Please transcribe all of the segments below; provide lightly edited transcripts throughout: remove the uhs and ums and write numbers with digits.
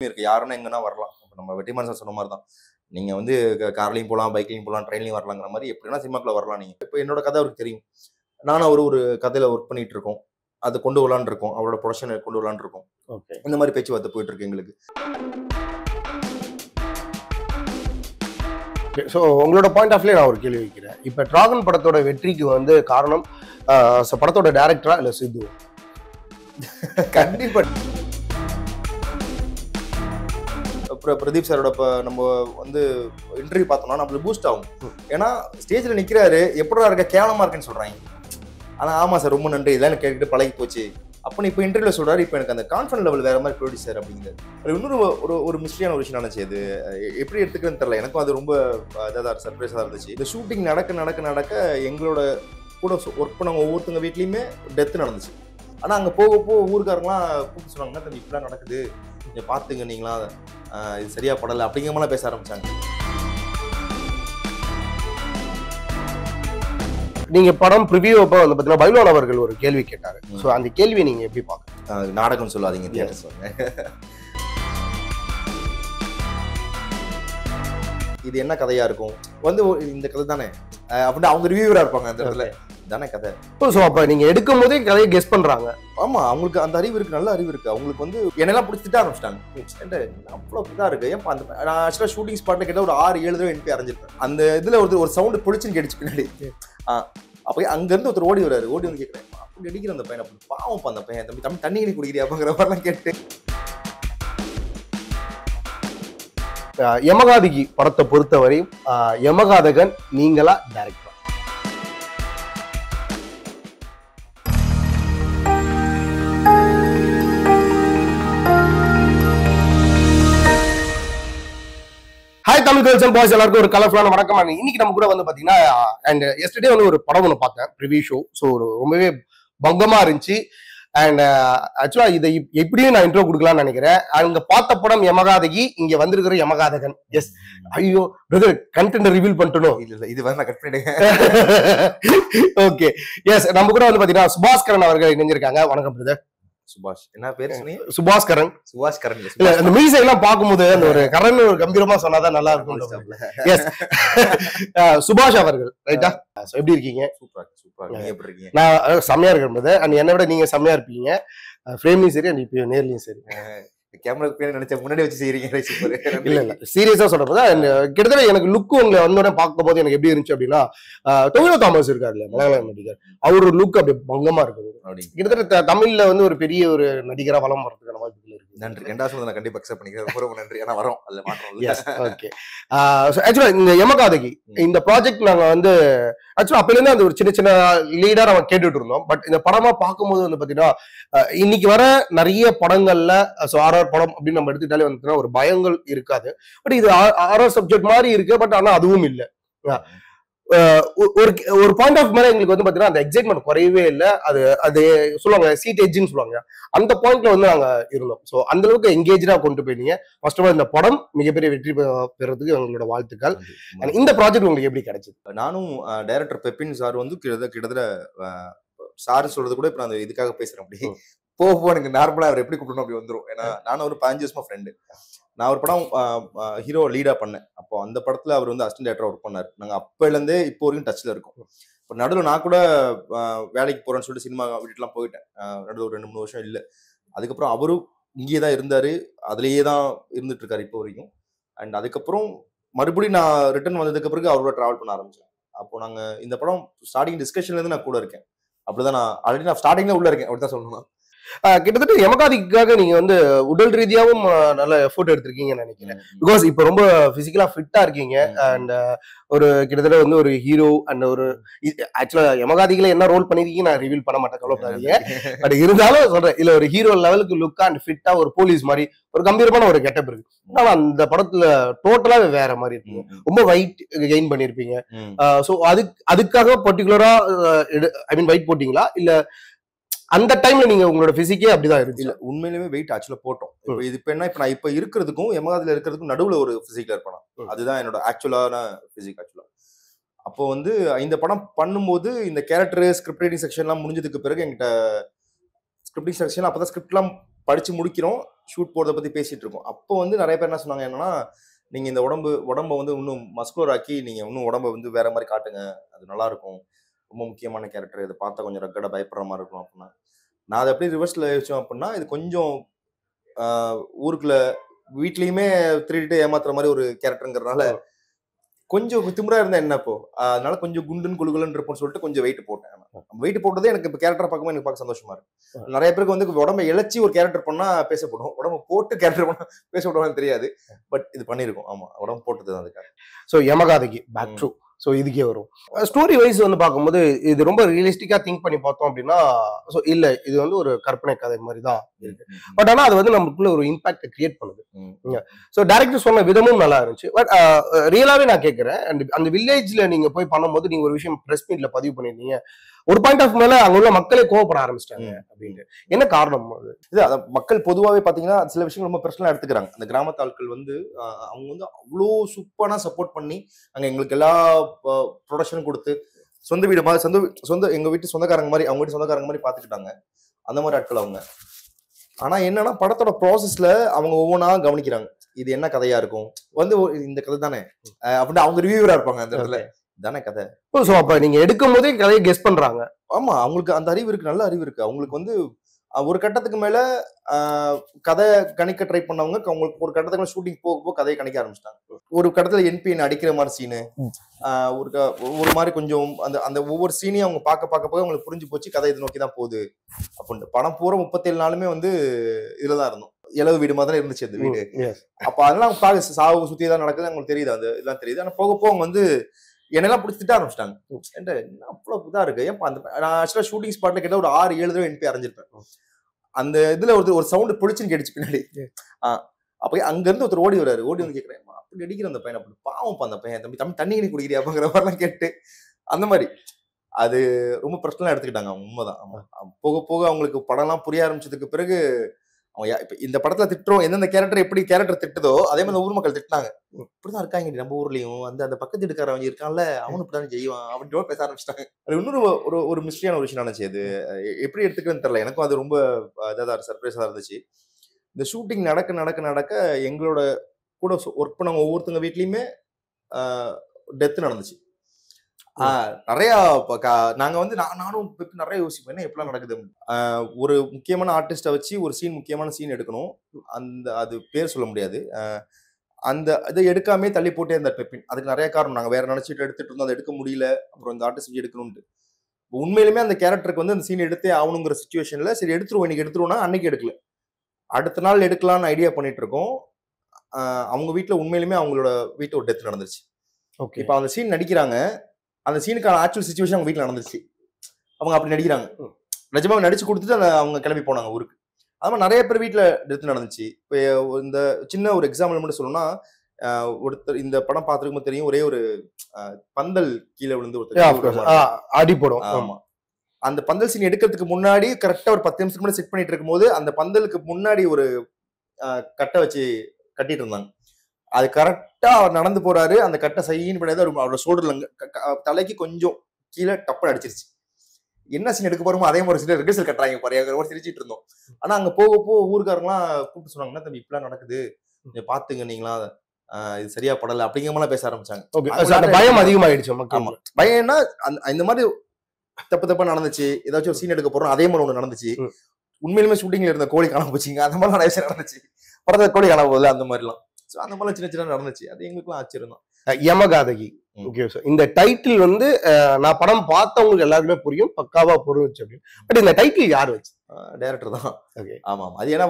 இருக்கு. யாருன்னா எங்கன்னா வரலாம். நம்ம வெற்றிமாறன் சார் சொன்ன மாரி தான். நீங்க வந்து கார்லயும் போலாம், பைக்லயும் போலாம், ட்ரெயின்லயும் வரலாங்கிற மாரி எப்படி வேணா சினிமாக்குள்ள வரலாம் நீங்க. இப்ப என்னோட கதை அவருக்கு தெரியும். நானும் அவரும் ஒரு கதையில ஒர்க் பண்ணிட்டு இருக்கோம். அத கொண்டு வரலான்னு இருக்கோம். அவரோட புரொடக்ஷன கொண்டு வரலான்னு இருக்கோம். ஓகே. இந்த மாரி பேச்சுவார்த்தை போயிட்டு இருக்கு எங்களுக்கு. ஸோ உங்களோட பாயிண்ட் ஆஃப் வியூல நான் ஒரு கேள்வி வைக்கிறேன். இப்ப டிராகன் படத்தோட வெற்றிக்கு வந்து காரணம் படத்தோட டைரக்டரா இல்ல சித்து? கண்டிப்பா. அப்புறம் பிரதீப் சாரோட நம்ம வந்து இன்டர்வியூ பார்த்தோம்னா நம்மளுக்கு பூஸ்ட் ஆகும். ஏன்னா ஸ்டேஜ்ல நிக்கிறாரு, எப்படா இருக்க கேவலமா இருக்குன்னு சொல்றாங்க. ஆனா ஆமா சார் ரொம்ப நன்றி, இதெல்லாம் எனக்கு கேட்டுட்டு பழகி போச்சு. அப்ப இப்ப இன்டர்வியூல சொல்றாரு, இப்ப எனக்கு அந்த கான்ஃபிடன்ட் லெவல் வேற மாதிரி போயிடுச்சு சார் அப்படிங்கிறது. இன்னொரு ஒரு மிஸ்ட்ரியான ஒரு விஷயம் நினைச்சு அது எப்படி எடுத்துக்கிறேன்னு தெரியல. எனக்கும் அது ரொம்ப சர்ப்ரைஸா இருந்துச்சு. இந்த ஷூட்டிங் நடக்க எங்களோட கூட ஒர்க் பண்ணவங்க ஒவ்வொருத்தங்க வீட்லயுமே டெத் நடந்துச்சு. ஆனா அங்க போக ஊருக்காரங்களாம் கூப்பிட்டு சொன்னாங்க, தம்பி இப்படிலாம் நடக்குது, கொஞ்சம் பாத்துங்க நீங்களா, இது சரியா படல அப்படிங்கிற மாதிரி பேச ஆரம்பிச்சாங்க. நீங்க படம் ப்ரிவியூ அப்ப வந்து பாத்தீங்கன்னா பைலோன் அவர்கள் ஒரு கேள்வி கேட்டாரு. சோ அந்த கேள்வியை நீங்க எப்படி பாக்குறீங்க? நாடகம் சொல்லாதீங்க, தியேட்டர் சொல்லுங்க. இது என்ன கதையா இருக்கும் வந்து இந்த கதை தானே அப்படின்னு அவங்க ரிவ்யூவரா இருப்பாங்க அந்த இடத்துல. தானே கதை. சோ அப்ப நீங்க எடுக்கும் போதே கதையை கெஸ் பண்றாங்க. ஆமா, அவங்களுக்கு அந்த அறிவு இருக்கு, நல்ல அறிவு இருக்கு. அவங்களுக்கு வந்து என்னெல்லாம் பிடிச்சிட்டு ஆரம்பிச்சிட்டாங்க. அவ்வளவு இதா இருக்கு. ஏன் நான் ஆக்சுவலா ஷூட்டிங் ஸ்பாட்ல கேட்ட ஒரு 6-7 தடவை எனக்கு அரைஞ்சிருப்பேன். அந்த இதுல ஒரு சவுண்ட் பொழிச்சுன்னு கேட்டுச்சு பின்னாடி. அப்ப அங்க இருந்து ஒருத்தர் ஓடி வராரு. ஓடி வந்து கேட்கிறேன், அப்படி அடிக்கிற அந்த பையன், அப்படி பாவம் அந்த பையன், தம்பி தண்ணி கிணி குடிக்கிறியா அப்படிங்கிற மாதிரிலாம் கேட்டு. யமகாதிகி படத்தை பொறுத்தவரையும் யமகாதகன் நீங்களா டைரக்டரா? Hi Tamil girls and boys, எல்லாருக்கும் ஒரு கலர்ஃபுல்லான வணக்கம். இன்னைக்கு நம்ம கூட வந்து பாத்தீங்கன்னா அண்ட் எஸ்டர்டே வந்து ஒரு படம் ஒன்று பார்த்தேன், ப்ரிவியூ ஷோ. ஸோ ரொம்பவே பங்கமா இருந்துச்சு. அண்ட் ஆக்சுவலா இதை எப்படியும் நான் இன்ட்ரோ கொடுக்கலாம்னு நினைக்கிறேன். அங்க பார்த்த படம் யமகாதகி, இங்க வந்திருக்கிற யமகாதகன். எஸ், ஐயோ பிரதர், கண்டென்ட் ரிவீல் பண்ணிட்டோம். இல்ல இது வேற நான் கட் பண்ணிடுங்க. ஓகே, எஸ், நம்ம கூட வந்து பாத்தீங்கன்னா சுபாஸ்கரன் அவர்கள் இணைஞ்சிருக்காங்க. வணக்கம் பிரதர். சுபாஷ் என்ன பேரு சொன்னீங்க? சுபாஸ்கரன். சுபாஷ்கரன் இல்ல, அந்த மியூசிக் எல்லாம் பார்க்கும்போது அந்த ஒரு கரண் ஒரு கம்பீரமா சொன்னாதான் நல்லா இருக்கும். எஸ், சுபாஷ் அவர்கள், ரைட்டா? எப்படி இருக்கீங்க? சூப்பரா. நீங்க எப்படி இருக்கீங்க? நான் செம்மையா இருக்கேன். அண்ட் என்னை விட நீங்க செம்மையா இருப்பீங்க, ஃப்ரேம்லயும் சரி அண்ட் இப்போ நேர்லயும் சரி. கேமரா நினைச்ச முன்னாடி வச்சு செய்யறீங்க. இல்ல சீரியஸா சொல்றப்ப கிட்டத்தட்ட எனக்கு லுக் உங்களை வந்தோட பார்க்கும் போது எனக்கு எப்படி இருந்துச்சு அப்படின்னா, டொவினோ தாமஸ் இருக்காரு இல்லையா, மலையாள நடிகர், அவரோட லுக் அப்படி பங்கமா இருக்குது. கிட்டத்தட்ட தமிழ்ல வந்து ஒரு பெரிய ஒரு நடிகரா வளம் வரதுக்கான வாய்ப்புகள் இருக்கு. நன்றி. ரெண்டாவது நான் கண்டிப்பா அக்செப்ட் பண்ணிக்கிறேன். ரொம்ப நன்றி. ஆனா வரோம், அதுல மாற்றம் இல்ல. ஓகே. ஆக்சுவலா இந்த யமகாதகி இந்த ப்ராஜெக்ட் நாங்க வந்து ஆக்சுவலா அப்பல இருந்து அந்த ஒரு சின்ன சின்ன லீடா நம்ம கேட்டுட்டு இருந்தோம். பட் இந்த படமா பார்க்கும்போது வந்து பாத்தீங்கன்னா இன்னைக்கு வர நிறைய படங்கள்ல ஆர்ஆர் படம் அப்படின்னு நம்ம எடுத்துக்கிட்டாலே வந்து ஒரு பயங்கள் இருக்காது. பட் இது ஆர்ஆர் சப்ஜெக்ட் மாதிரி இருக்கு. பட் ஆனா அதுவும் இல்லை. ஒரு பாயிண்ட் ஆஃப் மேல எங்களுக்கு வந்து பாத்தீங்கன்னா அந்த எக்ஸைட்மெண்ட் குறையவே இல்லை. அது சொல்லுவாங்க சீட் எட்ஜ்னு சொல்லுவாங்க, அந்த பாயிண்ட்ல வந்து நாங்க இருந்தோம். ஸோ அந்த அளவுக்கு எங்கேஜா கொண்டு போயிருந்தீங்க. ஃபர்ஸ்ட் ஆஃப் ஆல் இந்த படம் மிகப்பெரிய வெற்றி பெறதுக்கு எங்களோட வாழ்த்துக்கள். இந்த ப்ராஜெக்ட் உங்களுக்கு எப்படி கிடைச்சது? நானும் டைரக்டர் பெப்பின் சார் வந்து கிட்டத்தட்ட சார் சொல்றது கூட இப்ப நான் இதுக்காக பேசுறேன். அப்படி போக எனக்கு நார்மலா அவர் எப்படி கூப்பிடணும் அப்படி வந்துடும். ஏன்னா நானும் ஒரு 15 வருஷமா ஃப்ரெண்டு. நான் ஒரு படம் ஹீரோ லீடா பண்ணேன். அப்போ அந்த படத்துல அவர் வந்து அசிஸ்டன்ட் டைரக்டரா ஒர்க் பண்ணாரு. நாங்க அப்பல இருந்தே இப்போ வரைக்கும் டச்ல இருக்கோம். இப்போ நடுவில் நான் கூட வேலைக்கு போறேன்னு சொல்லிட்டு சினிமா வீட்டுலாம் போயிட்டேன். நடுவில் ஒரு 2-3 வருஷம் இல்லை. அதுக்கப்புறம் அவரும் இங்கேயே தான் இருந்தாரு, அதுலயே தான் இருந்துட்டு இருக்காரு இப்போ வரைக்கும். அண்ட் அதுக்கப்புறம் மறுபடியும் நான் ரிட்டர்ன் வந்ததுக்கு பிறகு அவரோட டிராவல் பண்ண ஆரம்பிச்சேன். அப்போ நாங்க இந்த படம் ஸ்டார்டிங் டிஸ்கஷன்ல இருந்து நான் கூட இருக்கேன். அப்படிதான் நான் ஆல்ரெடி நான் ஸ்டார்டிங்ல உள்ள இருக்கேன், அப்படிதான் சொல்லணும். கிட்டத்தட்ட யமகாதிக்காக நீங்க வந்து உடல் ரீதியாவும் நல்ல எஃபோர்ட் எடுத்திருக்கீங்கன்னு நினைக்கிறேன். பிகாஸ் இப்ப ரொம்ப பிசிக்கலா ஃபிட்டா இருக்கீங்க. அண்ட் ஒரு கிட்டத்தட்ட வந்து ஒரு ஹீரோ அண்ட் ஒரு ஆக்சுவலா யமகாதிகளை என்ன ரோல் பண்ணிருக்கீங்க நான் ரிவீல் பண்ண மாட்டேன், கவலைப்படாதீங்க. பட் இருந்தாலும் சொல்றேன், இல்ல ஒரு ஹீரோ லெவலுக்கு லுக்கா அண்ட் ஃபிட்டா ஒரு போலீஸ் மாதிரி ஒரு கம்பீரமான ஒரு கெட்டப் இருக்கு. ஆனா அந்த படத்துல டோட்டலாவே வேற மாதிரி இருக்கு. ரொம்ப வெயிட் கெயின் பண்ணிருப்பீங்க. சோ அதுக்காக பர்டிகுலரா ஐ மீன் வெயிட் போட்டீங்களா, இல்ல அந்த டைம்ல நீங்க உங்களோட பிசிக்கே அப்படிதான் இருந்துச்சு? இல்ல, உண்மையிலுமே வெயிட் ஆக்சுவலா போட்டோம். இப்போ என்ன, இப்ப நான் இப்ப இருக்கிறதுக்கும் யமகாதில இருக்கிறதுக்கும் நடுவுல ஒரு பிசிக்ல இருப்பேன். அதுதான் என்னோட ஆக்சுவலான பிசிக். ஆக்சுவலா அப்போ வந்து இந்த படம் பண்ணும்போது இந்த கேரக்டர் ஸ்கிரிப்ட் ரைட்டிங் செக்ஷன் எல்லாம் முடிஞ்சதுக்கு பிறகு என்கிட்ட ஸ்கிரிப்டிங் செக்ஷன் அப்பதான் ஸ்கிரிப்ட் எல்லாம் படிச்சு முடிக்கிறோம், ஷூட் போறத பத்தி பேசிட்டு இருக்கோம். அப்போ வந்து நிறைய பேர் என்ன சொன்னாங்க என்னன்னா, நீங்க இந்த உடம்ப வந்து இன்னும் மஸ்குலர் ஆக்கி நீங்க இன்னும் உடம்ப வந்து வேற மாதிரி காட்டுங்க, அது நல்லா இருக்கும், ரொம்ப முக்கியமான கேரக்டர், இதை பார்த்தா கொஞ்சம் ரக்கடா பயப்படுற மாதிரி இருக்கும் அப்படின்னா. நான் அதை எப்படி ரிவர்ஸ்ல யோசிச்சோம் அப்படின்னா, இது கொஞ்சம் ஊருக்குள்ள வீட்லயுமே திருடிட்டு ஏமாத்துற மாதிரி ஒரு கேரக்டருங்கிறதுனால கொஞ்சம் திமிரா இருந்தா என்ன இப்போ, அதனால கொஞ்சம் குண்டுன்னு குழுகுலன்னு இருப்போம்னு சொல்லிட்டு கொஞ்சம் வெயிட் போட்டேன். வெயிட் போட்டதே எனக்கு இப்போ கேரக்டர் பார்க்கும்போது எனக்கு பார்க்க சந்தோஷமா இருக்கு. நிறைய பேருக்கு வந்து உடம்பை இழைச்சி ஒரு கேரக்டர் பண்ணா பேசப்படும், உடம்பு போட்டு கேரக்டர் பண்ணா பேசப்படுவான்னு தெரியாது. பட் இது பண்ணிருக்கோம். ஆமா, உடம்பு போட்டது தான் அதுக்காக. ஸோ யமகாதகி பேக் ட்ரூ. ஸோ இதுக்கே வரும். ஸ்டோரி வைஸ் வந்து பார்க்கும்போது இது ரொம்ப ரியலிஸ்டிக்கா திங்க் பண்ணி பார்த்தோம் அப்படின்னா, ஸோ இல்ல இது வந்து ஒரு கற்பனை கதை மாதிரி தான் இருக்கு. பட் ஆனா அது வந்து நமக்குள்ள ஒரு இம்பாக்ட் கிரியேட் பண்ணுது. ஸோ டைரக்டர் சொன்ன விதமும் நல்லா இருந்துச்சு. பட் ரியலாவே நான் கேட்கிறேன், அந்த வில்லேஜ்ல நீங்க போய் பண்ணும்போது நீங்க ஒரு விஷயம் பிரஸ் மீட்ல பதிவு பண்ணிருந்தீங்க, ஒரு பாயிண்ட் ஆஃப் மேல அங்க உள்ள மக்களே கோவப்பட ஆரம்பிச்சிட்டாங்க அப்படின்ட்டு. என்ன காரணம் அது? இது மக்கள் பொதுவாகவே பாத்தீங்கன்னா சில விஷயங்கள் ரொம்ப பர்சனலா எடுத்துக்கிறாங்க. அந்த கிராமத்து ஆட்கள் வந்து அவங்க வந்து அவ்வளோ சூப்பரா சப்போர்ட் பண்ணி அங்க எங்களுக்கு எல்லா ப்ரொடக்ஷனும் கொடுத்து சொந்த வீடு மாதிரி சொந்த எங்க வீட்டு சொந்தக்காரங்க மாதிரி அவங்க வீட்டு சொந்தக்காரங்க மாதிரி பாத்துக்கிட்டாங்க. அந்த மாதிரி ஆட்கள் அவங்க. ஆனா என்னன்னா படத்தோட ப்ராசஸ்ல அவங்க ஒவ்வொன்றா கவனிக்கிறாங்க. இது என்ன கதையா இருக்கும், வந்து இந்த கதை தானே அப்படின்னு அவங்க ரிவ்யூவரா இருப்பாங்க அந்த இடத்துல, தானே கதை. சோ அப்ப நீங்க எடுக்கும் போதே கதையை கெஸ் பண்றாங்க. ஆமா, அவங்களுக்கு அந்த அறிவு இருக்கு, நல்ல அறிவு இருக்கு. அவங்களுக்கு வந்து ஒரு கட்டத்துக்கு மேல கதை கணிக்க ட்ரை பண்ணவங்க அவங்களுக்கு ஒரு கட்டத்துக்கு மேல ஷூட்டிங் போக போக கதையை கணிக்க ஆரம்பிச்சிட்டாங்க. ஒரு கட்டத்துல என்பிஎன் அடிக்கிற மாதிரி சீனு, ஒரு மாதிரி கொஞ்சம் அந்த அந்த ஒவ்வொரு சீனையும் அவங்க பார்க்க போக அவங்களுக்கு புரிஞ்சு போச்சு கதை இது நோக்கி தான் போகுது அப்படின்ட்டு. படம் பூரா 37 நாளுமே வந்து இதுலதான் இருந்தோம், இளவு வீடு மாதிரி தான் இருந்துச்சு அந்த வீடு. அப்ப அதெல்லாம் பார்க்க சாவு சுத்தி தான் நடக்குது அவங்களுக்கு தெரியுது, அது இதெல்லாம் தெரியுது. ஆனா போக போக அவங்க வந்து என்னெல்லாம் பிடிச்சி திட்ட ஆரம்பிச்சிட்டாங்க. என்ன அவ்வளவு இதா இருக்கு, ஏன் நான் ஆக்சுவலா ஷூட்டிங் ஸ்பாட்ல கிட்ட ஒரு 6-7 தடவை என்பி அரைஞ்சிருப்பேன். அந்த இதுல ஒரு சவுண்ட் பொழிச்சுன்னு கேட்டுச்சு பின்னாடி. அப்ப அங்க இருந்து ஒருத்தர் ஓடி வராரு, ஓடி வந்து கேட்கிறேன், அப்படி அடிக்கிற அந்த பையன், அப்படி பாவம் அந்த பையன், தம்பி தண்ணி கிணி குடிக்கிறியா அப்படிங்கிற மாதிரிலாம் கேட்டு அந்த மாதிரி அது ரொம்ப பர்சனலா எடுத்துக்கிட்டாங்க. அவங்க உண்மைதான். போக போக அவங்களுக்கு படம்லாம் புரிய ஆரம்பிச்சதுக்கு பிறகு அவங்க இப்ப இந்த படத்துல திட்டுறோம், எந்தெந்த கேரக்டர் எப்படி கேரக்டர் திட்டுதோ அதே மாதிரி ஊர் மக்கள் திட்டினாங்க. இப்படிதான் இருக்காங்க நம்ம ஊர்லயும், அந்த பக்கத்து எடுக்காரவங்க இருக்கான்ல அவனு இப்படிதான் செய்வான் அப்படின்னு பேச ஆரம்பிச்சிட்டாங்க. அது இன்னொரு ஒரு மிஸ்ட்ரியான ஒரு விஷயம் நினைச்சு, அது எப்படி எடுத்துக்கிறேன்னு தெரியல, எனக்கும் அது ரொம்ப இதான் சர்ப்ரைஸா இருந்துச்சு. இந்த ஷூட்டிங் நடக்க எங்களோட கூட ஒர்க் பண்ணவங்க ஒவ்வொருத்தங்க வீட்லயுமே டெத் நடந்துச்சு. நிறைய நாங்க வந்து நானும் நிறைய யோசிப்பேன், என்ன எப்படிலாம் நடக்குது. ஒரு முக்கியமான ஆர்டிஸ்ட வச்சு ஒரு முக்கியமான சீன் எடுக்கணும், அது பேர் சொல்ல முடியாது, அந்த இதை எடுக்காமே தள்ளி போட்டே இருந்தார் பெப்பின். அதுக்கு நிறைய காரணம், நாங்க வேற நினைச்சிட்டு எடுத்துட்டு இருந்தோம், அதை எடுக்க முடியல, அப்புறம் இந்த ஆர்டிஸ்ட் எடுக்கணும்னு. உண்மையிலுமே அந்த கேரக்டருக்கு வந்து அந்த சீன் எடுத்தே ஆகணுங்கிற சிச்சுவேஷன்ல சரி எடுத்துருவோம், இன்னைக்கு எடுத்துருவோம்னா அன்னைக்கு எடுக்கல, அடுத்த நாள் எடுக்கலாம்னு ஐடியா பண்ணிட்டு இருக்கோம். அவங்க வீட்டுல உண்மையிலுமே அவங்களோட வீட்டு ஒரு டெத் நடந்துருச்சு. இப்ப அந்த சீன் நடிக்கிறாங்க, அந்த சீனுக்கான ஆக்சுவல் சிச்சுவேஷன் அவங்க வீட்டுல நடந்துச்சு, அவங்க அப்படி நடிக்கிறாங்க, நிஜமா நடிச்சு கொடுத்துட்டு அவங்க கிளம்பி போனாங்க ஊருக்கு. அது மாதிரி நிறைய பேர் வீட்டுல டெத் நடந்துச்சு. இப்போ இந்த சின்ன ஒரு எக்ஸாம்பிள் மட்டும் சொல்லணும்னா, ஒருத்தர் இந்த படம் பார்த்துருக்கும் தெரியும், ஒரே ஒரு பந்தல் கீழே விழுந்து ஒருத்தர் அடி போடும். ஆமா, அந்த பந்தல் சீன் எடுக்கிறதுக்கு முன்னாடி கரெக்டா ஒரு 10 நிமிஷத்துக்கு முன்னாடி செட் பண்ணிட்டு இருக்கும் போது அந்த பந்தலுக்கு முன்னாடி ஒரு கட்டை வச்சு கட்டிட்டு இருந்தாங்க. அது கரெக்டா அவர் நடந்து போறாரு, அந்த கட்டை சைன்னு பண்ணாது அவரோட ஷோல்டர்ல தலைக்கு கொஞ்சம் கீழே டப்பன் அடிச்சிருச்சு. என்ன சீன் எடுக்க போறோமோ அதே மாதிரி சீன் ரிகர்சல் கட்டுறாங்க பாரு, சிரிச்சிட்டு இருந்தோம். ஆனா அங்க போக ஊருக்காரங்களாம் கூப்பிட்டு சொன்னாங்க, என்ன தம்பி இப்பெல்லாம் நடக்குது, கொஞ்சம் பாத்துங்க நீங்களா, இது சரியா படல அப்படிங்கிற மாதிரி பேச ஆரம்பிச்சாங்க. பயம் அதிகமாயிடுச்சு. ஆமா, பயம்னா இந்த மாதிரி தப்பா நடந்துச்சு, ஏதாச்சும் ஒரு சீன் எடுக்க போறோம் அதே மாதிரி ஒண்ணு நடந்துச்சு, உண்மையிலுமே ஷூட்டிங்ல இருந்த கோழி காண போச்சுங்க, அந்த மாதிரி நிறைய விஷயம் நடந்துச்சு, படத்தை கோழி காண போகுது அந்த மாதிரிலாம். அந்த மாதிரி சின்ன நடந்துச்சு, அது எங்களுக்குலாம் ஆச்சரியம் தான். யமகாதகி. ஓகே சார், இந்த டைட்டில் வந்து நான் படம் பார்த்தவங்களுக்கு எல்லாருக்குமே புரியும், பக்காவா புரிஞ்சு அப்படின்னு. பட் இந்த டைட்டில் யார் வச்சு? டைரக்டர் தான். ஆமா, அது ஏன்னா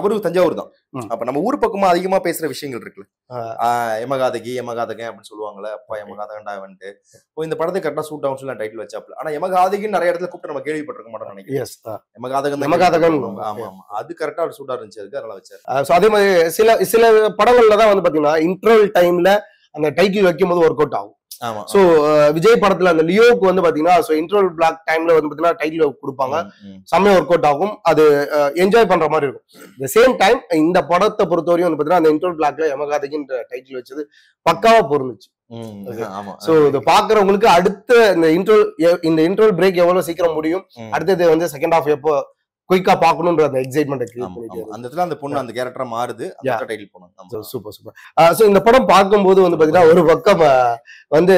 அவரு தஞ்சாவூர் தான். அப்ப நம்ம ஊர் பக்கமா அதிகமா பேசுற விஷயங்கள் இருக்குல்ல, யமகாதகன் அப்படின்னு சொல்லுவாங்கல்ல, அப்பா யமகாதகன்டா வந்துட்டு இப்போ இந்த படத்தை கரெக்டா சூட் ஆகும் சொல்லி டைட்டில் வச்சாப்ல. ஆனா யமகாதகின்னு நிறைய இடத்துல கூப்பிட்டு நம்ம கேள்விப்பட்டிருக்க மாட்டோம் நினைக்கிறேன். யமகாதகன் ஆமா, அது கரெக்டா ஒரு சூட்டா இருந்துச்சு, அதுக்கு அதனால வச்சாரு. அதே மாதிரி சில படங்கள்ல தான் வந்து பாத்தீங்கன்னா இன்டர்வல் டைம்ல அந்த டைட்டில் வைக்கும் போது ஒர்க் அவுட் ஆகும். சோ விஜய் படத்துல அந்த லியோக்கு வந்து பாத்தீங்கன்னா இன்டர்வல் பிளாக் டைம்ல வந்து பாத்தீங்கன்னா டைட்டில் கொடுப்பாங்க, செம்மையா ஒர்க் அவுட் ஆகும், அது என்ஜாய் பண்ற மாதிரி இருக்கும். த சேம் டைம் இந்த படத்தை பொறுத்தவரையும் வந்து பாத்தீங்கன்னா அந்த இன்டர்வல் பிளாக்ல யமகாதகின்ற டைட்டில் வச்சது பக்காவா பொருந்துச்சு. சோ இது பாக்குறவங்களுக்கு அடுத்த இந்த இன்டர்வல் பிரேக் எவ்வளவு சீக்கிரம் முடியும், அடுத்தது வந்து செகண்ட் ஹாஃப் எப்போ குயிக்கா பார்க்கணுன்ற அந்த எக்ஸைட்மெண்ட் கிரியேட் ஆமா, பண்ணிட்டு ஆமா. அந்த இடத்துல அந்த பொண்ணு அந்த கேரக்டரா மாறுது, Yeah. அந்த டைட்டில் போனாங்க. ஆமா. Super super. சோ இந்த படம் பார்க்கும்போது வந்து பாத்தீங்கன்னா ஒரு பக்கம் வந்து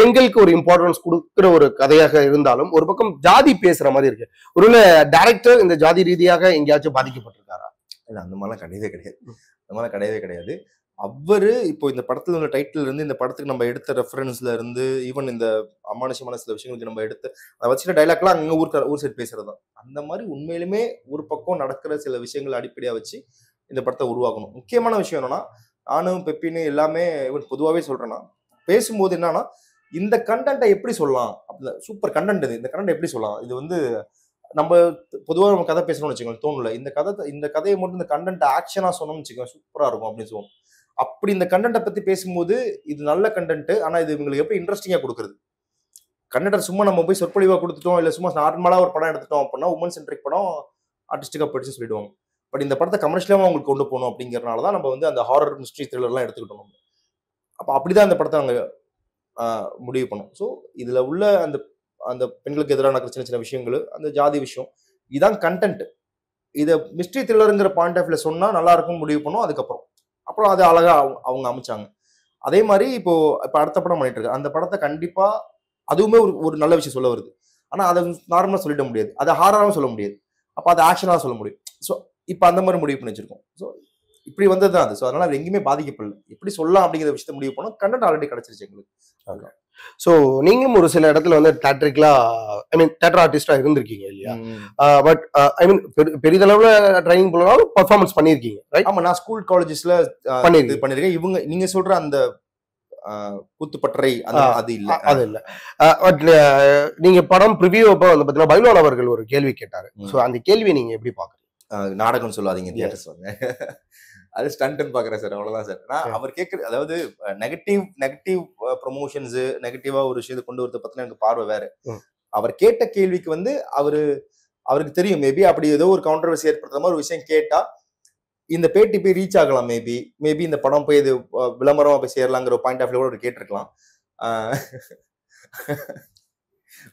பெண்களுக்கு ஒரு இம்பார்ட்டன்ஸ் கொடுக்குற ஒரு கதையாக இருந்தாலும் ஒரு பக்கம் ஜாதி பேசுற மாதிரி இருக்கு. ஒருவேளை டைரக்டர் இந்த ஜாதி ரீதியாக எங்கேயாச்சும் பாதிக்கப்பட்டிருக்காரா? இல்ல அந்த மாதிரிலாம் கிடையவே கிடையாது. அந்த மாதிரிலாம் கிடையவே கிடையாது. அவரு இப்போ இந்த படத்துல உள்ள டைட்டில் இருந்து இந்த படத்துக்கு நம்ம எடுத்த ரெஃபரன்ஸ்ல இருந்து ஈவன் இந்த அமானுஷமான சில விஷயங்களுக்கு நம்ம எடுத்து அதை வச்சுட்டு டைலாக்லாம் அங்க ஊர் சைடு பேசுறதுதான். அந்த மாதிரி உண்மையிலுமே ஒரு பக்கம் நடக்கிற சில விஷயங்களை அடிப்படையா வச்சு இந்த படத்தை உருவாக்கணும். முக்கியமான விஷயம் என்னன்னா, நானும் பெப்பின்னு எல்லாமே பொதுவாகவே சொல்றேன்னா, பேசும்போது என்னன்னா இந்த கண்டென்ட்டை எப்படி சொல்லலாம், அப்படி சூப்பர் கண்டென்ட் இது, இந்த கண்டென்ட் எப்படி சொல்லலாம், இது வந்து நம்ம பொதுவாக நம்ம கதை பேசணும்னு வச்சுக்கோங்க தோணல, இந்த கதையை மட்டும் இந்த கண்டென்ட் ஆக்ஷனா சொன்னோம்னு வச்சுக்கோங்க சூப்பரா இருக்கும் அப்படின்னு சொல்லுவோம். அப்படி இந்த கண்டென்ட்டை பத்தி பேசும்போது இது நல்ல கண்டென்ட், ஆனா இது இவங்களுக்கு எப்படி இன்ட்ரெஸ்டிங்கா கொடுக்குறது. கண்டென்ட்டை சும்மா நம்ம போய் சொற்பொழிவா கொடுத்துட்டோம், இல்ல சும்மா நார்மலா ஒரு படம் எடுத்துட்டோம் அப்படின்னா உமன் சென்ட்ரிக் படம் ஆர்டிஸ்டிக்கா போயிடுச்சு சொல்லிடுவாங்க. பட் இந்த படத்தை கமர்ஷியலாக அவங்களுக்கு கொண்டு போகணும் அப்படிங்கிறனால தான் நம்ம வந்து அந்த ஹாரர் மிஸ்ட்ரி த்ரில்லர்லாம் எடுத்துக்கிட்டோம். நம்ம அப்போ அப்படிதான் அந்த படத்தை அவங்க முடிவு பண்ணோம். ஸோ இதுல உள்ள அந்த அந்த பெண்களுக்கு எதிரான நடக்கிற சின்ன சின்ன விஷயங்கள், அந்த ஜாதி விஷயம், இதான் கண்டென்ட். இதை மிஸ்ட்ரி த்ரில்லருங்கிற பாயிண்ட் ஆஃப் வியூல சொன்னா நல்லா இருக்கும் முடிவு பண்ணோம். அப்புறம் அது அழகா அவங்க அமைச்சாங்க. அதே மாதிரி இப்போ அடுத்த படம் பண்ணிட்டு இருக்கு, அந்த படத்தை கண்டிப்பா அதுவுமே ஒரு நல்ல விஷயம் சொல்ல வருது. ஆனா அதை நார்மலா சொல்லிட முடியாது, அதை ஹாரராகவும் சொல்ல முடியாது, அப்ப அதை ஆக்ஷனாக சொல்ல முடியும். ஸோ இப்போ அந்த மாதிரி முடிவு பண்ணி வச்சிருக்கோம். ஸோ இப்படி வந்தது தான் அது. ஸோ அதனால அது எங்கேயுமே பாதிக்கப்படல. எப்படி சொல்லலாம் அப்படிங்கிற விஷயத்தை முடிவு பண்ணோம். கண்டென்ட் ஆல்ரெடி கிடைச்சிருச்சு எங்களுக்கு. ஸோ நீங்களும் ஒரு சில இடத்துல வந்து தியேட்டர் ஆர்டிஸ்டா இருந்திருக்கீங்க இல்லையா? பட் பெரிதளவுல ட்ரைனிங் போனாலும் பர்ஃபார்மன்ஸ் பண்ணிருக்கீங்க, ரைட்? ஆமா, நான் ஸ்கூல் காலேஜஸ்ல பண்ணிருக்கேன். இவங்க நீங்க சொல்ற அந்த கூத்துப்பட்டறை அது இல்ல, அது இல்ல. பட் நீங்க படம் ப்ரிவியூ அப்போ வந்து பாத்தீங்கன்னா பைலோன் அவர்கள் ஒரு கேள்வி கேட்டாரு. ஸோ அந்த கேள்வியை நீங்க எப்படி பாக்குறீங்க? நாடகம் சொல்லாதீங்க, தியேட்டர் சொல்லுங்க, அது ஸ்டண்ட்னு பாக்குறேன் சார், அவ்வளவுதான் சார். நான் அவர் கேட்கறது அதாவது நெகட்டிவ் ப்ரொமோஷன்ஸ், நெகட்டிவா ஒரு விஷயத்தை கொண்டு வரது பத்தின எனக்கு பார்வை வேற. அவர் கேட்ட கேள்விக்கு வந்து அவருக்கு தெரியும், மேபி அப்படி ஏதோ ஒரு கான்ட்ரவர்சி ஏற்படுத்துற மாதிரி ஒரு விஷயம் கேட்டா இந்த பேட்டி போய் ரீச் ஆகலாம், மேபி இந்த படம் போய் இது விளம்பரமா போய் சேரலாங்கிற ஒரு பாயிண்ட் ஆஃப் வியூ கூட கேட்டிருக்கலாம்.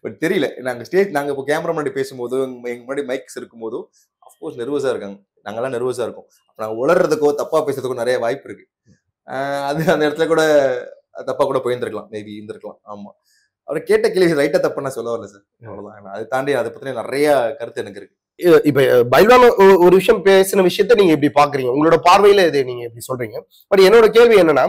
பட் தெரியல, நாங்க இப்போ கேமரா முன்னாடி பேசும்போது எங்க முன்னாடி மைக்ஸ் இருக்கும்போது அஃப்கோர்ஸ் நெர்வஸா இருக்காங்க, நாங்கெல்லாம் நெர்வஸா இருக்கும். நாங்க உளறதுக்கோ தப்பா பேசுறதுக்கோ நிறைய வாய்ப்பு இருக்கு. அது அந்த இடத்துல கூட தப்பா கூட போயிருந்திருக்கலாம், மேபி இருந்திருக்கலாம். ஆமா, அவர் கேட்ட கேள்வி ரைட்டா தப்புன்னா சொல்ல வரல சார், அவ்வளவுதான். அதை தாண்டி அதை பத்தின நிறைய கருத்து எனக்கு இருக்கு. இப்ப பைல்வான் ஒரு விஷயம் பேசின விஷயத்த நீங்க எப்படி பாக்குறீங்க, உங்களோட பார்வையில இதை நீங்க எப்படி சொல்றீங்க? பட் என்னோட கேள்வி என்னன்னா,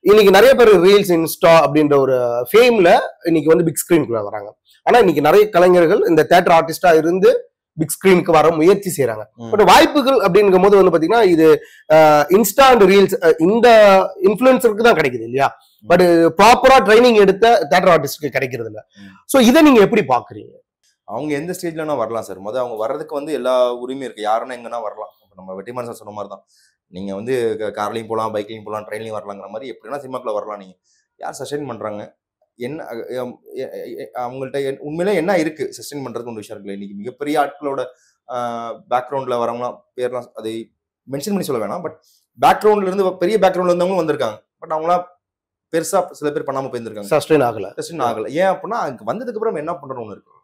இன்னைக்கு நிறைய பேர் ரீல்ஸ், இன்ஸ்டா அப்படின்ற ஒரு ஃபேம்ல இன்னைக்கு வந்து பிக் ஸ்கிரீனுக்குள்ள வராங்க. ஆனா இன்னைக்கு நிறைய கலைஞர்கள் இந்த தியேட்டர் ஆர்டிஸ்டா இருந்து பிக் ஸ்கிரீனுக்கு வர முயற்சி செய்யறாங்க. பட் வாய்ப்புகள் அப்படிங்கும் போது வந்து பாத்தீங்கன்னா இது இன்ஸ்டா அண்ட் ரீல்ஸ் இந்த இன்ஃபுளுசருக்கு தான் கிடைக்குது இல்லையா? பட் ப்ராப்பரா ட்ரைனிங் எடுத்த தியேட்டர் ஆர்டிஸ்ட்க்கு கிடைக்கிறது இல்ல. சோ இதை நீங்க எப்படி பாக்குறீங்க? அவங்க எந்த ஸ்டேஜ்லனா வரலாம் சார். முதல்ல அவங்க வர்றதுக்கு வந்து எல்லா உரிமையும் இருக்கு, யாருன்னா எங்கன்னா வரலாம். நம்ம வெற்றிமாறன் சார் சொன்ன மாதிரி தான், நீங்க வந்து கார்லையும் போகலாம், பைக்லையும் போகலாம், ட்ரெயின்லையும் வரலாங்கிற மாதிரி எப்படின்னா சினிமாக்குள்ள வரலாம். நீங்க யார் சஸ்டைன் பண்றாங்க, என்ன அவங்கள்ட்ட உண்மையிலே என்ன இருக்கு சஸ்டைன் பண்றதுக்கு ஒரு விஷயம் இருக்குல்ல. இன்னைக்கு மிகப்பெரிய ஆட்களோட பேக்ரவுண்ட்ல வரவங்களாம் பேர்லாம் அதை மென்ஷன் பண்ணி சொல்ல வேணாம், பட் பேக்ரவுண்ட்ல இருந்து பெரிய பேக்ரவுண்ட்ல இருந்தவங்களும் வந்திருக்காங்க. பட் அவங்களாம் பெருசா சில பேர் பண்ணாம போயிருந்திருக்காங்க, சஸ்டைன் ஆகல. ஏன் அப்படின்னா அங்க வந்ததுக்கு அப்புறம் என்ன பண்றோம்னு ஒன்று இருக்கு.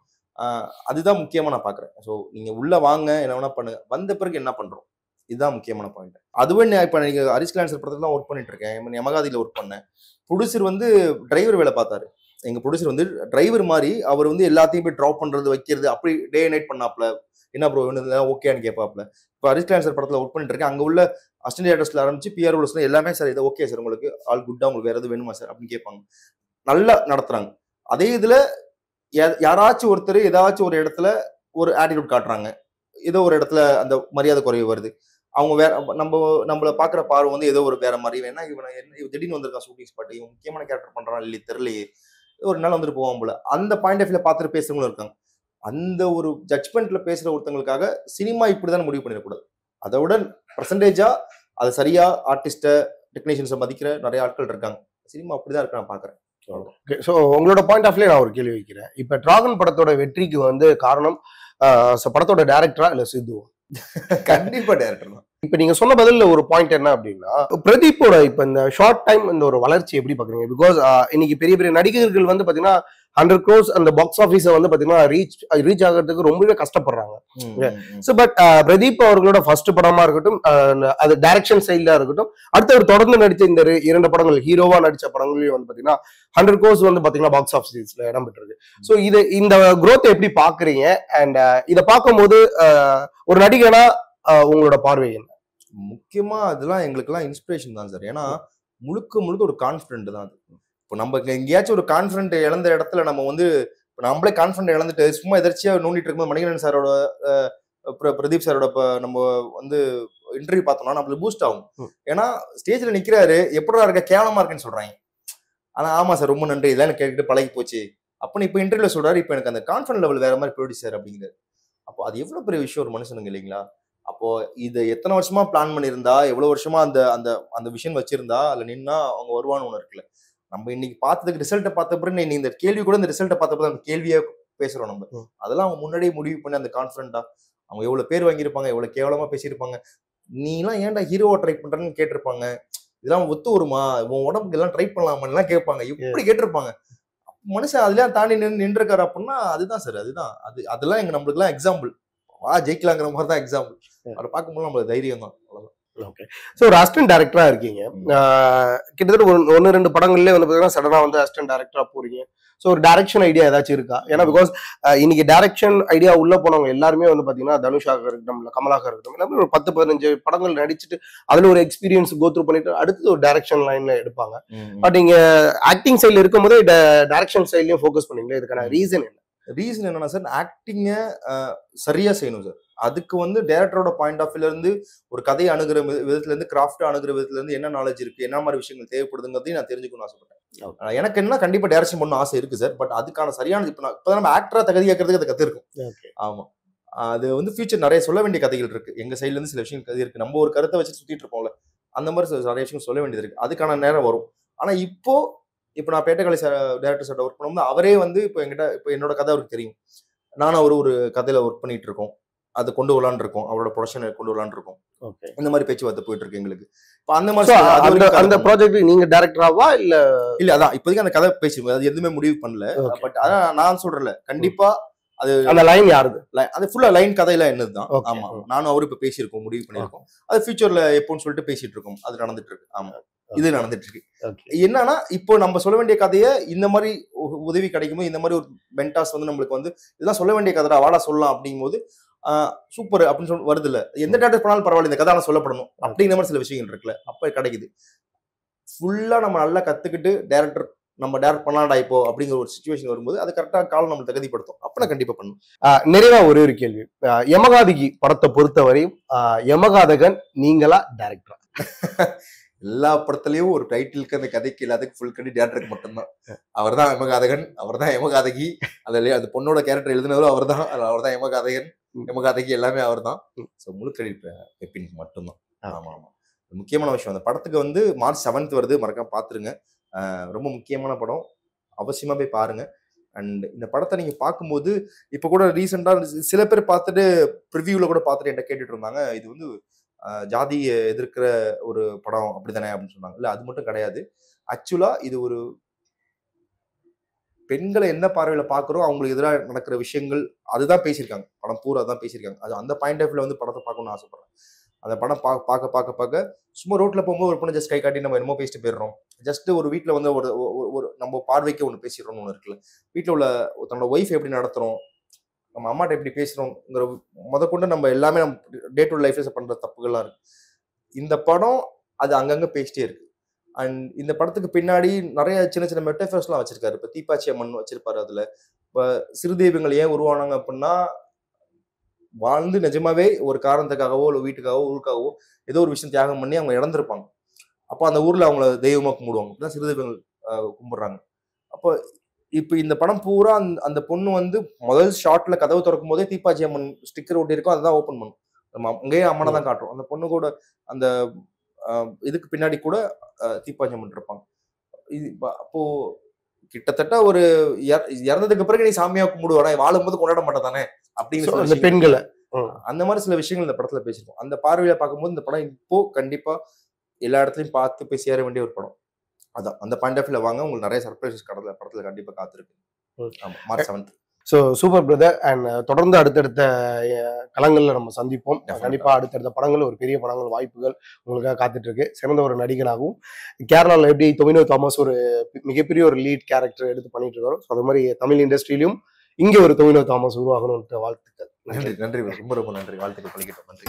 அதுதான் முக்கியமா நான் பாக்குறேன். ஸோ நீங்க உள்ள வாங்க, என்ன வேணா பண்ணுங்க, வந்த பிறகு என்ன பண்றோம், இதுதான் முக்கியமான பாயிண்ட். அதுவே இப்ப நீங்க ஹரிஷ் கல்யாண் படத்துல ஒர்க் பண்ணிட்டு இருக்கேன், யமகாதியில ஒர்க் பண்ணேன். ப்ரொடியூசர் வந்து டிரைவர் வேலை பார்த்தாரு. எங்க ப்ரொடியூசர் வந்து டிரைவர் மாதிரி அவர் வந்து எல்லாத்தையும் போய் ட்ராப் பண்றது, வைக்கிறது, அப்படி டே நைட் பண்ணாப்ல. என்ன ப்ரோ ஓகேன்னு கேட்பாப்ல. இப்போ ஹரிஷ் கல்யாண் படத்துல ஒர்க் பண்ணிட்டு இருக்கேன், அங்க உள்ள அசிஸ்டன்ட் டைரக்டர்ஸ்ல ஆரம்பிச்சு பிஆர்ஓஸ்ல எல்லாமே சார் இது ஓகே சார், உங்களுக்கு ஆல் குட்டா, உங்களுக்கு வேற எதுவும் வேணுமா சார் அப்படின்னு கேட்பாங்க. நல்லா நடத்துறாங்க. அதே இதுல யாராச்சும் ஒருத்தர் ஏதாச்சும் ஒரு இடத்துல ஒரு ஆட்டிடியூட் காட்டுறாங்க, ஏதோ ஒரு இடத்துல அந்த மரியாதை குறைவு வருது, அவங்க வேற நம்மள பாக்குற பார்வை வந்து ஏதோ ஒரு வேற மாதிரி, வேணா இவன் திடீர்னு வந்திருக்கான் ஷூட்டிங் ஸ்பாட், இவன் முக்கியமான கேரக்டர் பண்றான் இல்லையே தெரியலையே, ஒரு நாள் வந்துட்டு போவோம் போல, அந்த பாயிண்ட் ஆஃப் வியூல பார்த்துட்டு பேசுறவங்களும் இருக்காங்க. அந்த ஒரு ஜட்ஜ்மெண்ட்ல பேசுற ஒருத்தங்களுக்காக சினிமா இப்படிதான் முடிவு பண்ணிடக்கூடாது. அதோட பர்சன்டேஜா அது சரியா ஆர்டிஸ்ட டெக்னீஷியன்ஸை மதிக்கிற நிறைய ஆட்கள் இருக்காங்க. சினிமா அப்படிதான் இருக்கு நான் பாக்குறேன். ஸோ உங்களோட பாயிண்ட் ஆஃப் வியூல நான் ஒரு கேள்வி வைக்கிறேன். இப்ப டிராகன் படத்தோட வெற்றிக்கு வந்து காரணம் படத்தோட டைரக்டரா இல்ல சித்துவா? கண்டிப்பா டைரக்டர் தான். இப்ப நீங்க சொன்ன பதில்ல ஒரு பாயிண்ட் என்ன அப்படின்னா, பிரதீப்போட இப்ப இந்த ஷார்ட் டைம் இந்த ஒரு வளர்ச்சி எப்படி பாக்குறீங்க? பிகாஸ் இன்னைக்கு பெரிய பெரிய நடிகர்கள் வந்து பாத்தீங்கன்னா 100 crores அந்த பாக்ஸ் ஆஃபீஸை வந்து பாத்தீங்கன்னா ரீச் ஆகிறதுக்கு ரொம்பவே கஷ்டப்படுறாங்க. ஸோ பட் பிரதீப் அவர்களோட ஃபர்ஸ்ட் படமா இருக்கட்டும், அது டைரக்ஷன் சைட்ல இருக்கட்டும், அடுத்து அவர் தொடர்ந்து நடிச்ச இந்த 2 படங்கள் ஹீரோவா நடிச்ச படங்களையும் வந்து பாத்தீங்கன்னா 100 crores வந்து பாத்தீங்கன்னா பாக்ஸ் ஆஃபீஸ்ல இடம் பெற்றிருக்கு. ஸோ இந்த growth எப்படி பாக்குறீங்க? அண்ட் இதை பார்க்கும்போது ஒரு நடிகனா உங்களோட பார்வை என்ன? முக்கியமா அதெல்லாம் எங்களுக்கெல்லாம் இன்ஸ்பிரேஷன் தான் சார். ஏன்னா முழுக்க முழுக்க ஒரு கான்ஃபிடென்ட் தான் அது. இப்போ நம்ம எங்கேயாச்சும் ஒரு கான்ஃபிடென்ட் இழந்த இடத்துல நம்ம வந்து நம்மளே கான்ஃபிடென்ட் இழந்துட்டு சும்மா எதிர்ச்சியா நோண்டிட்டு இருக்கும்போது மணிகண்டன் சாரோட பிரதீப் சாரோட நம்ம வந்து இன்டர்வியூ பார்த்தோம்னா நம்மளுக்கு பூஸ்ட் ஆகும். ஏன்னா ஸ்டேஜ்ல நிக்கிறாரு, எப்படா இருக்க கேவலமா இருக்குன்னு சொல்றாங்க. ஆனா ஆமா சார் ரொம்ப நன்றி, இதெல்லாம் எனக்கு கேட்டுட்டு பழகி போச்சு அப்படின்னு இப்ப இன்டர்வியூல சொல்றாரு. இப்ப எனக்கு அந்த கான்ஃபிடன்ட் லெவல் வேற மாதிரி போயிடுச்சு சார் அப்படிங்கிறாரு. அப்போ அது எவ்வளவு பெரிய விஷயம் ஒரு மனுஷனுங்க இல்லைங்களா? அப்போ இதை எத்தனை வருஷமா பிளான் பண்ணியிருந்தா, எவ்வளவு வருஷமா அந்த அந்த அந்த விஷயம் வச்சிருந்தா அதுல நின்னா அவங்க வருவான்னு ஒண்ணு இருக்குல்ல. நம்ம இன்னைக்கு பார்த்ததுக்கு ரிசல்ட்டை பார்த்த பிறகு நீ இந்த கேள்வி கூட இந்த ரிசல்ட்டை பார்த்த பிறகு அந்த கேள்வியே பேசுறோம் நம்ம. அதெல்லாம் அவங்க முன்னாடியே முடிவு பண்ணி அந்த கான்ஃபிடண்டா அவங்க எவ்வளவு பேர் வாங்கியிருப்பாங்க, எவ்வளவு கேவலமா பேசியிருப்பாங்க. நீ எல்லாம் ஏன்டா ஹீரோவா ட்ரை பண்றன்னு கேட்டிருப்பாங்க. இதெல்லாம் ஒத்து வருமா, உன் உடம்புக்கு எல்லாம் ட்ரை பண்ணலாமான்னு கேட்பாங்க. இப்படி கேட்டிருப்பாங்க. மனுஷன் அதெல்லாம் தாண்டி நின்றுருக்காரு அப்படின்னா அதுதான் சார். அதுதான் அதெல்லாம் நம்மளுக்கு எல்லாம் எக்ஸாம்பிள். வா ஜெயிக்கலாங்கிற மாதிரி தான் எக்ஸாம்பிள். அதை பார்க்கும்போது நம்மளுக்கு தைரியம் தான். அவ்வளவுதான். ஓகே. ஸோ ஒரு அசிஸ்டன்ட் டைரக்டரா இருக்கீங்க. கிட்டத்தட்ட 1-2 படங்கள்லேயே வந்து பார்த்தீங்கன்னா சடனா வந்து அசிஸ்டன்ட் டைரக்டரா போறீங்க. ஸோ ஒரு டைரக்ஷன் ஐடியா ஏதாச்சும் இருக்கா? ஏன்னா பிகாஸ் இன்னைக்கு டைரக்ஷன் ஐடியா உள்ள போனவங்க எல்லாருமே வந்து பாத்தீங்கன்னா தனுஷாக இருக்கட்டும், கமலாக இருக்கட்டும், எல்லாமே ஒரு 10-15 படங்கள் நடிச்சுட்டு அதுல ஒரு எக்ஸ்பீரியன்ஸ் கோத்ரூ பண்ணிட்டு அடுத்து ஒரு டைரக்ஷன் லைன்ல எடுப்பாங்க. பட் நீங்க ஆக்டிங் சைட்ல இருக்கும் போதே டைரக்ஷன் சைட்லயும் ஃபோக்கஸ் பண்ணீங்களா? இதுக்கான ரீசன் என்ன? ரீசன் என்னன்னா சார், ஆக்டிங்க சரியா செய்யணும் சார். அதுக்கு வந்து டைரக்டரோட பாயிண்ட் ஆஃப் வியூல இருந்து ஒரு கதையை அணுகிற விதத்துல இருந்து கிராஃப்ட் அணுகிற விதத்துல இருந்து என்ன நாலேஜ் இருக்கு, என்ன மாதிரி விஷயங்கள் தேவைப்படுதுங்கிறதையும் நான் தெரிஞ்சுக்கணும்னு ஆசைப்பட்டேன். எனக்கு என்ன கண்டிப்பா டைரக்ஷன் பண்ணணும் ஆசை இருக்கு சார். பட் அதுக்கான சரியான இப்ப நம்ம ஆக்டரா தகுதியாக்கிறதுக்கு அதை கத்துருக்கோம். ஆமா, அது வந்து ஃபியூச்சர் நிறைய சொல்ல வேண்டிய கதைகள் இருக்கு. எங்க சைட்ல இருந்து சில விஷயம் கதை இருக்கு. நம்ம ஒரு கருத்தை வச்சு சுத்திட்டு இருப்போம்ல, அந்த மாதிரி நிறைய விஷயம் சொல்ல வேண்டியது இருக்கு. அதுக்கான நேரம் வரும். ஆனா இப்போ நான் பேட்டைக்காளி டைரக்டர் சார் ஒர்க் பண்ணும்போது அவரே வந்து இப்போ என்னோட கதை அவருக்கு தெரியும். நானும் ஒரு கதையில ஒர்க் பண்ணிட்டு இருக்கோம். அது கொண்டு வரலான்னு இருக்கோம். அவரோட ப்ரொடக்ஷனை கொண்டு வரலான்னு இருக்கோம். இந்த மாதிரி பேச்சுவார்த்தை போயிட்டு இருக்கு எங்களுக்கு. அந்த மாதிரி அந்த ப்ராஜெக்ட் நீங்க டைரக்டராவா இல்ல அதான் இப்போதைக்கு அந்த கதை பேசி அது எதுவுமே முடிவு பண்ணல. பட் அதான் நான் சொல்றேன்ல, கண்டிப்பா அது அந்த லைன் யாருது, அது ஃபுல்லா லைன் கதையில என்னதுதான். ஆமா, நானும் அவரு இப்ப பேசியிருக்கோம், முடிவு பண்ணிருக்கோம். அது ஃபியூச்சர்ல எப்போன்னு சொல்லிட்டு பேசிட்டு இருக்கோம். அது நடந்துட்டு இருக்கு. ஆமா, இது நடந்துட்டு இருக்கு. என்னன்னா இப்போ நம்ம சொல்ல வேண்டிய கதையை இந்த மாதிரி உதவி கிடைக்கும்போது, இந்த மாதிரி ஒரு மென்டாஸ் வந்து நம்மளுக்கு வந்து இதெல்லாம் சொல்ல வேண்டிய கதை வாடா சொல்லலாம் அப்படிங்கும் போது சூப்பர் அப்படின்னு சொல்லி வருது இல்ல. எந்த டேரக்டர் பண்ணாலும் பரவாயில்ல, இந்த கதை சொல்லப்படணும் அப்படிங்கிற மாதிரி சில விஷயங்கள் இருக்குல்ல, அப்ப கிடைக்குது. ஃபுல்லா நம்ம நல்லா கத்துக்கிட்டு நம்ம டைரக்ட் பண்ணலாம்டா இப்போ அப்படிங்கிற ஒரு சிச்சுவேஷன் வரும்போது அது கரெக்டா காலம் நம்ம தகுதிப்படுத்தும். அப்ப நான் கண்டிப்பா பண்ணும். நிறைவா ஒரே ஒரு கேள்வி, யமகாதிகி படத்தை பொறுத்தவரையும் யமகாதகன் நீங்களா டைரக்டரா? எல்லா படத்துலயும் ஒரு டைட்டிலுக்கு அந்த கதைக்கு எல்லாத்துக்கும் ஃபுல் கிரெடிட் டைரக்டருக்கு மட்டும்தான். அவர் தான் யமகாதகன், அவர் தான் யமகாதகி. அதுல அந்த பொண்ணோட கேரக்டர் எழுதினவரும் அவர் தான். அவர் தான் யமகாதகன், யமகாதகி எல்லாமே அவர் தான். ஸோ முழு கிரெடிட் பெப்பினுக்கு மட்டும்தான். ஆமா ஆமா, முக்கியமான விஷயம். அந்த படத்துக்கு வந்து March 7th வருது, மறக்காம பாத்துருங்க. ரொம்ப முக்கியமான படம், அவசியமா போய் பாருங்க. அண்ட் இந்த படத்தை நீங்க பார்க்கும்போது இப்ப கூட ரீசெண்டா சில பேர் பார்த்துட்டு ப்ரிவியூல கூட பார்த்துட்டு என்கிட்ட கேட்டுட்டு இருந்தாங்க, இது வந்து ஜாதியை எதிர்க்கிற ஒரு படம் அப்படித்தானே அப்படின்னு சொன்னாங்க. இல்ல, அது மட்டும் கிடையாது. ஆக்சுவலா இது ஒரு பெண்களை என்ன பார்வையில பாக்குறோம், அவங்களுக்கு எதிராக நடக்கிற விஷயங்கள் அதுதான் பேசியிருக்காங்க. படம் பூரா தான் பேசியிருக்காங்க. அது அந்த பாயிண்ட் ஆஃப் வியூல வந்து படத்தை பார்க்கணும்னு ஆசைப்படுறேன். அந்த படம் பார்க்க சும்மா ரோட்ல போகும்போது ஒரு பொண்ணு ஜஸ்ட் கை காட்டி நம்ம என்னமோ பேசிட்டு போயிடுறோம். ஜஸ்ட் ஒரு வீட்டுல வந்து ஒரு நம்ம பார்வைக்கு ஒன்று பேசிடுறோம்னு ஒன்று இருக்குல்ல. வீட்டுல உள்ள தன்னோட ஒய்ஃப் எப்படி நடத்துறோம், நம்ம அம்மாட்ட எப்படி பேசுறோங்கிற கொண்டு நம்ம எல்லாமே நம்ம டே டு லைஃப்ல பண்ற தப்புகள்லாம் இருக்கு. இந்த படம் அது அங்கங்க பேசிட்டே இருக்கு. அண்ட் இந்த படத்துக்கு பின்னாடி நிறைய சின்ன சின்ன மெட்டஃபர்ஸ்லாம் வச்சிருக்காரு. இப்ப தீப்பாச்சி அம்மன் வச்சிருப்பாரு. அதுல இப்ப சிறு தெய்வங்கள் ஏன் உருவானாங்க அப்படின்னா, வாழ்ந்து நிஜமாவே ஒரு காரணத்துக்காகவோ இல்லை வீட்டுக்காகவோ ஊருக்காகவோ ஏதோ ஒரு விஷயம் தியாகம் பண்ணி அவங்க இறந்துருப்பாங்க. அப்போ அந்த ஊர்ல அவங்கள தெய்வமா கும்பிடுவாங்க. அப்படிதான் சிறு தெய்வங்கள் கும்பிடுறாங்க. அப்போ இப்ப இந்த படம் பூரா அந்த பொண்ணு வந்து முதல் ஷாட்ல கதவு திறக்கும் போதே தீப்பாச்சி அம்மன் ஸ்டிக்கர் ஒட்டி இருக்கும், அதுதான் ஓப்பன் பண்ணும். நம்ம அங்கேயே அம்மனை தான் காட்டுறோம். அந்த பொண்ணு கூட அந்த இதுக்கு பின்னாடி கூட தீப்பாச்சி அம்மன் இருப்பாங்க. அப்போ கிட்டத்தட்ட ஒரு இறந்ததுக்கு பிறகு நீ சாமியா கும்பிடுவானா, வாழும்போது கொண்டாட மாட்டேதானே அப்படின்னு பெண்களை அந்த மாதிரி சில விஷயங்கள் இந்த படத்துல பேசிருக்கோம். அந்த பார்வையில பார்க்கும்போது இந்த படம் இப்போ கண்டிப்பா எல்லா இடத்துலயும் பார்த்து போய் சேர வேண்டிய ஒரு படம். அதான் அந்த பாயிண்ட் ஆஃப் வியூல வாங்க, உங்களுக்கு நிறைய சர்ப்ரைசஸ் படத்துல கண்டிப்பா காத்திருக்கு. ஆமா March 7th. So super brother. And தொடர்ந்து அடுத்தடுத்த களங்கள்ல நம்ம சந்திப்போம். Definitely. கண்டிப்பா அடுத்தடுத்த படங்கள், ஒரு பெரிய படங்கள் வாய்ப்புகள் உங்களுக்காக காத்துட்டு இருக்கு. சிறந்த ஒரு நடிகனாகவும் கேரளாவில் எப்படி டொவினோ தாமஸ் ஒரு மிகப்பெரிய ஒரு லீட் கேரக்டர் எடுத்து பண்ணிட்டு இருக்காரோ, ஸோ அது மாதிரி தமிழ் இண்டஸ்ட்ரியிலும் இங்கே ஒரு டொவினோ தாமஸ் உருவாகணும்ன்ற வாழ்த்துக்கள். நன்றி ரொம்ப ரொம்ப நன்றி. வாழ்த்துக்கள் பலிக்கட்டும். நன்றி.